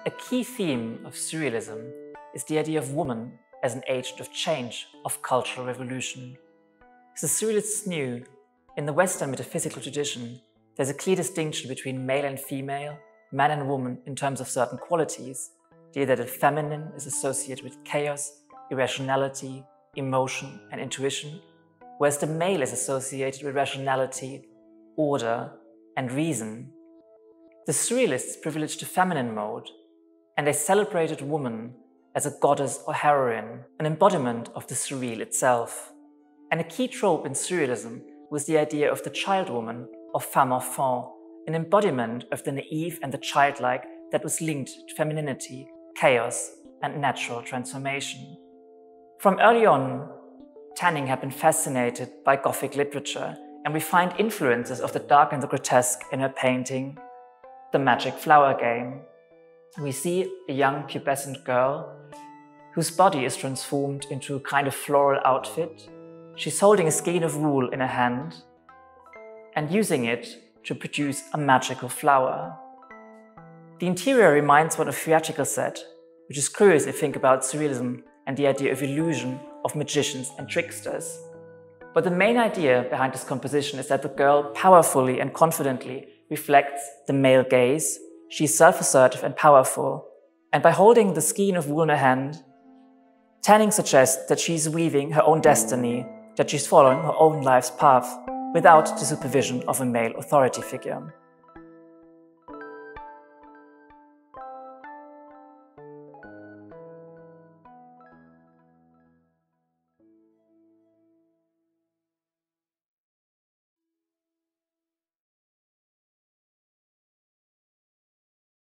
A key theme of Surrealism is the idea of woman as an agent of change, of cultural revolution. As the Surrealists knew, in the Western metaphysical tradition, there's a clear distinction between male and female, man and woman in terms of certain qualities. The idea that the feminine is associated with chaos, irrationality, emotion, and intuition, whereas the male is associated with rationality, order, and reason. The Surrealists privileged the feminine mode, and they celebrated woman as a goddess or heroine, an embodiment of the surreal itself. And a key trope in Surrealism was the idea of the child woman, or femme enfant, an embodiment of the naive and the childlike that was linked to femininity, chaos, and natural transformation. From early on, Tanning had been fascinated by Gothic literature, and we find influences of the dark and the grotesque in her painting, The Magic Flower Game. We see a young pubescent girl whose body is transformed into a kind of floral outfit. She's holding a skein of wool in her hand and using it to produce a magical flower. The interior reminds one of theatrical set, which is curious if you think about Surrealism and the idea of illusion, of magicians and tricksters. But the main idea behind this composition is that the girl powerfully and confidently reflects the male gaze. She's self-assertive and powerful, and by holding the skein of wool in her hand, Tanning suggests that she's weaving her own destiny, that she's following her own life's path, without the supervision of a male authority figure.